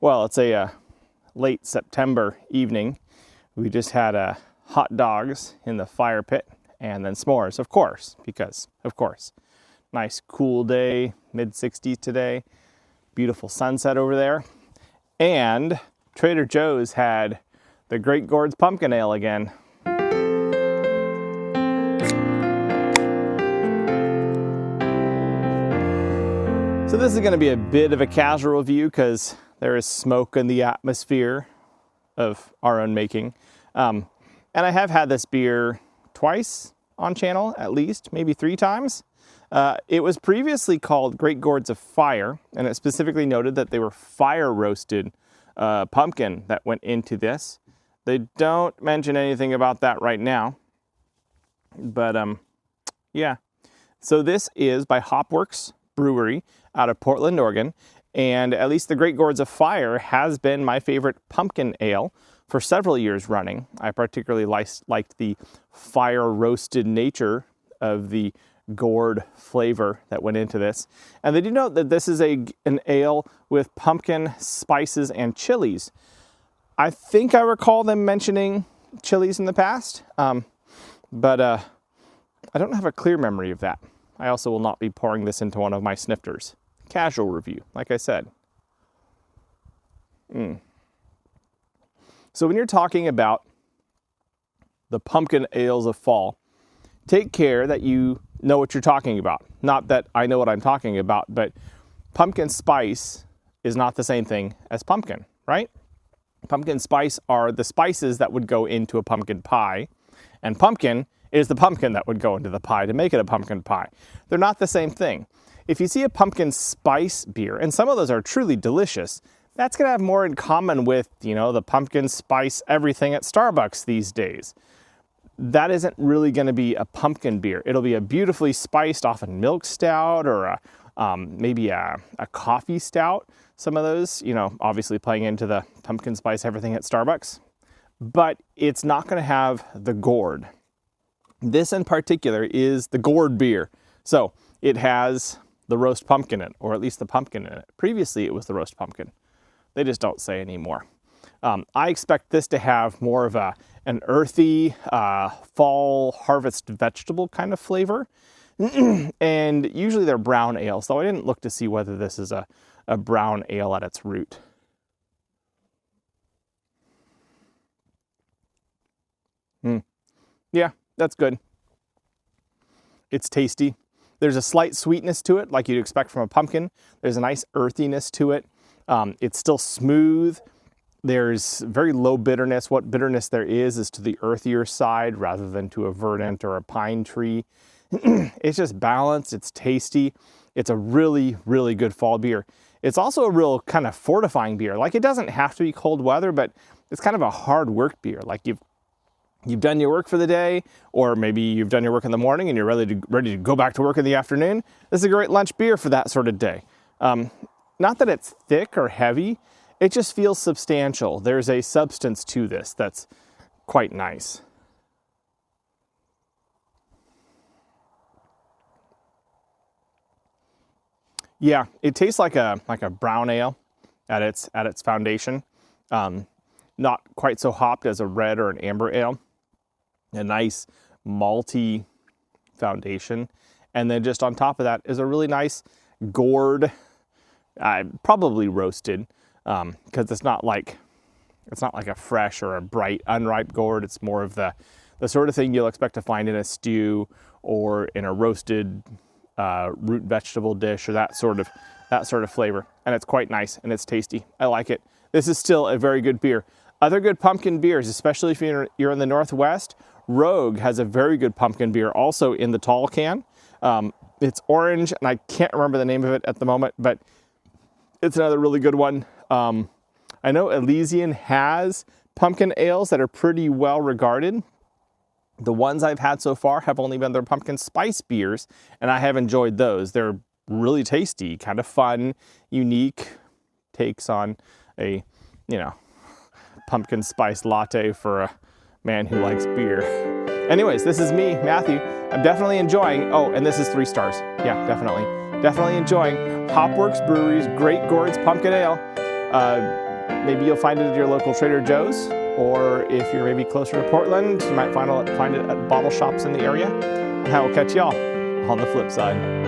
Well, it's a late September evening. We just had hot dogs in the fire pit and then s'mores, of course, because, of course. Nice cool day, mid-60s today. Beautiful sunset over there. And Trader Joe's had the Great Gourds Pumpkin Ale again. So this is going to be a bit of a casual review because there is smoke in the atmosphere of our own making. And I have had this beer twice on channel, at least, maybe 3 times. It was previously called Great Gourds of Fire, and it specifically noted that they were fire roasted pumpkin that went into this. They don't mention anything about that right now. But yeah. So this is by Hopworks Brewery out of Portland, Oregon. And at least the Great Gourds of Fire has been my favorite pumpkin ale for several years running. I particularly liked the fire roasted nature of the gourd flavor that went into this. And they do note that this is an ale with pumpkin, spices, and chilies. I think I recall them mentioning chilies in the past, but I don't have a clear memory of that. I also will not be pouring this into one of my snifters. Casual review, like I said. So when you're talking about the pumpkin ales of fall, take care that you know what you're talking about. Not that I know what I'm talking about, but pumpkin spice is not the same thing as pumpkin, right? Pumpkin spice are the spices that would go into a pumpkin pie, and pumpkin is the pumpkin that would go into the pie to make it a pumpkin pie. They're not the same thing. If you see a pumpkin spice beer, and some of those are truly delicious, that's going to have more in common with, the pumpkin spice everything at Starbucks these days. That isn't really going to be a pumpkin beer. It'll be a beautifully spiced, often milk stout, or maybe a coffee stout. Some of those, obviously playing into the pumpkin spice everything at Starbucks. But it's not going to have the gourd. This in particular is the gourd beer. So it has the roast pumpkin in it, or at least the pumpkin in it. Previously, it was the roast pumpkin. They just don't say anymore. I expect this to have more of an earthy, fall harvest vegetable kind of flavor. And usually they're brown ales, though I didn't look to see whether this is a brown ale at its root. Yeah, that's good. It's tasty. There's a slight sweetness to it, like you'd expect from a pumpkin. There's a nice earthiness to it. It's still smooth. There's very low bitterness. What bitterness there is to the earthier side rather than to a verdant or a pine tree. It's just balanced. It's tasty. It's a really, really good fall beer. It's also a real kind of fortifying beer. Like, it doesn't have to be cold weather, but it's kind of a hard work beer. Like, you've done your work for the day, or maybe you've done your work in the morning and you're ready to go back to work in the afternoon. This is a great lunch beer for that sort of day. Not that it's thick or heavy, it just feels substantial. There's a substance to this that's quite nice. Yeah, it tastes like a brown ale at its foundation. Not quite so hopped as a red or an amber ale. A nice malty foundation, and then just on top of that is a really nice gourd, probably roasted, because it's not like a fresh or a bright unripe gourd. It's more of the sort of thing you'll expect to find in a stew or in a roasted root vegetable dish, or that sort of flavor. And it's quite nice and it's tasty. I like it. This is still a very good beer. Other good pumpkin beers, especially if you're in the Northwest, Rogue has a very good pumpkin beer also in the tall can. It's orange, and I can't remember the name of it at the moment, but it's another really good one. I know Elysian has pumpkin ales that are pretty well regarded. The ones I've had so far have only been their pumpkin spice beers, and I have enjoyed those. They're really tasty, kind of fun, unique takes on a, pumpkin spice latte for a man who likes beer. Anyways, this is me, Matthew. I'm definitely enjoying, and this is 3 stars. Yeah, definitely enjoying Hopworks Brewery's Great Gourds Pumpkin Ale. maybe you'll find it at your local Trader Joe's, or if you're maybe closer to Portland, you might find it at bottle shops in the area. And I will catch y'all on the flip side.